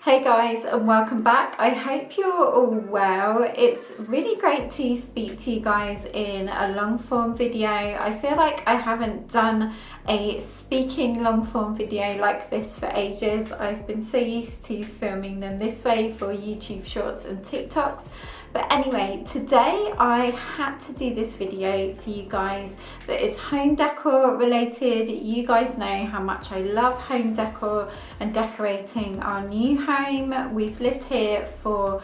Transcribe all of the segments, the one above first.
Hey guys, and welcome back. I hope you're all well. It's really great to speak to you guys in a long form video. I feel like I haven't done a speaking long form video like this for ages. I've been so used to filming them this way for YouTube shorts and TikToks. But anyway, today I had to do this video for you guys that is home decor related. You guys know how much I love home decor and decorating our new home. We've lived here for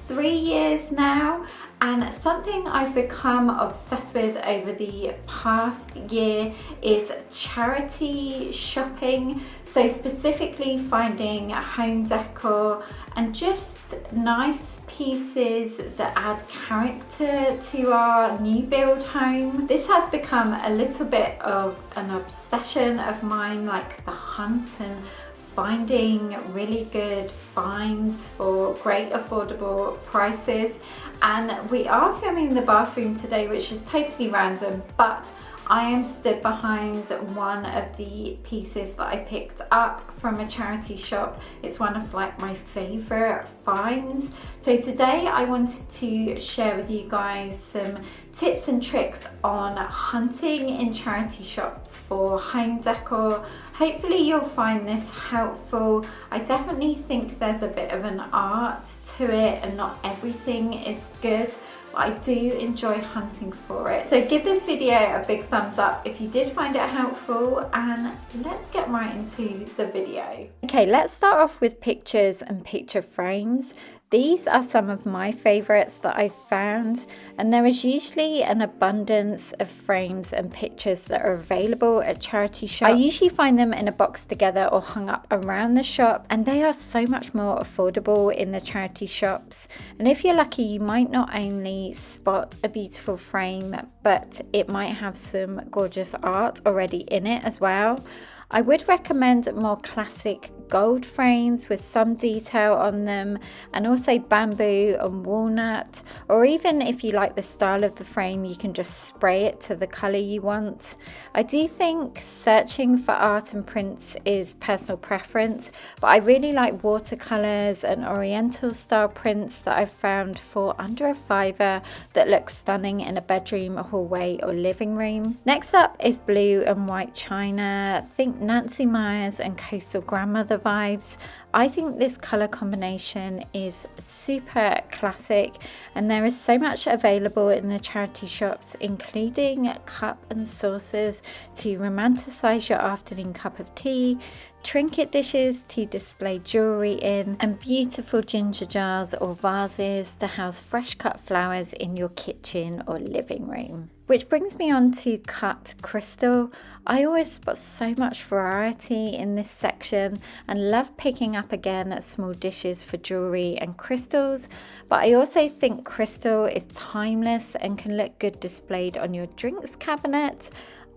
3 years now, and something I've become obsessed with over the past year is charity shopping. So specifically finding home decor and just nice pieces that add character to our new build home. This has become a little bit of an obsession of mine, like the hunt and finding really good finds for great affordable prices. And we are filming the bathroom today, which is totally random, but I am stood behind one of the pieces that I picked up from a charity shop. It's one of my favorite finds. So today I wanted to share with you guys some tips and tricks on hunting in charity shops for home decor. Hopefully you'll find this helpful. I definitely think there's a bit of an art to it and not everything is good. I do enjoy hunting for it. So give this video a big thumbs up if you did find it helpful, and let's get right into the video. Okay, let's start off with pictures and picture frames. These are some of my favorites that I've found, and there is usually an abundance of frames and pictures that are available at charity shops. I usually find them in a box together or hung up around the shop, and they are so much more affordable in the charity shops. And if you're lucky, you might not only spot a beautiful frame, but it might have some gorgeous art already in it as well. I would recommend more classic gold frames with some detail on them, and also bamboo and walnut, or even if you like the style of the frame, you can just spray it to the colour you want. I do think searching for art and prints is personal preference, but I really like watercolours and oriental style prints that I've found for under a £5 that look stunning in a bedroom, hallway or living room. Next up is blue and white china. Think Nancy Myers and coastal grandmother vibes. I think this colour combination is super classic, and there is so much available in the charity shops, including cup and saucers to romanticise your afternoon cup of tea, trinket dishes to display jewellery in, and beautiful ginger jars or vases to house fresh cut flowers in your kitchen or living room. Which brings me on to cut crystal. I always spot so much variety in this section and love picking up again at small dishes for jewellery and crystals, but I also think crystal is timeless and can look good displayed on your drinks cabinet.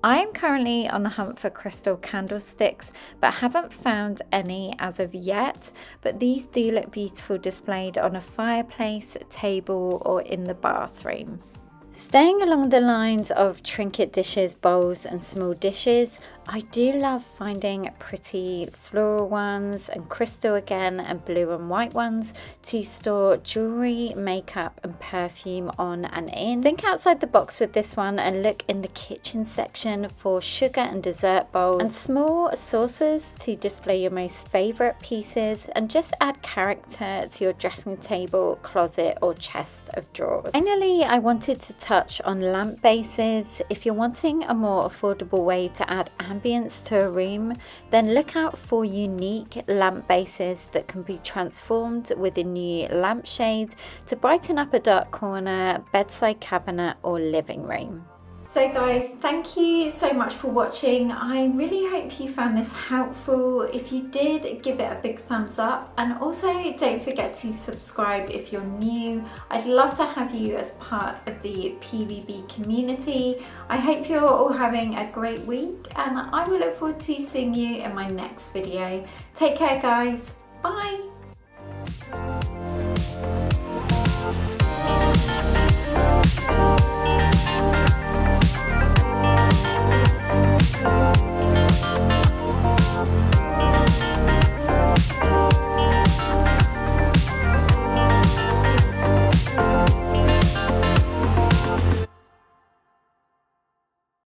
I am currently on the hunt for crystal candlesticks, but haven't found any as of yet, but these do look beautiful displayed on a fireplace, table or in the bathroom. Staying along the lines of trinket dishes, bowls and small dishes, I do love finding pretty floral ones and crystal again and blue and white ones to store jewellery, makeup and perfume on and in. Think outside the box with this one and look in the kitchen section for sugar and dessert bowls and small saucers to display your most favourite pieces, and just add character to your dressing table, closet or chest of drawers. Finally, I wanted to touch on lamp bases. If you're wanting a more affordable way to add ambience to a room, then look out for unique lamp bases that can be transformed with a new lampshade to brighten up a dark corner, bedside cabinet or living room. So guys, thank you so much for watching. I really hope you found this helpful. If you did, give it a big thumbs up, and also don't forget to subscribe if you're new. I'd love to have you as part of the PVB community. I hope you're all having a great week, and I will look forward to seeing you in my next video. Take care guys, bye.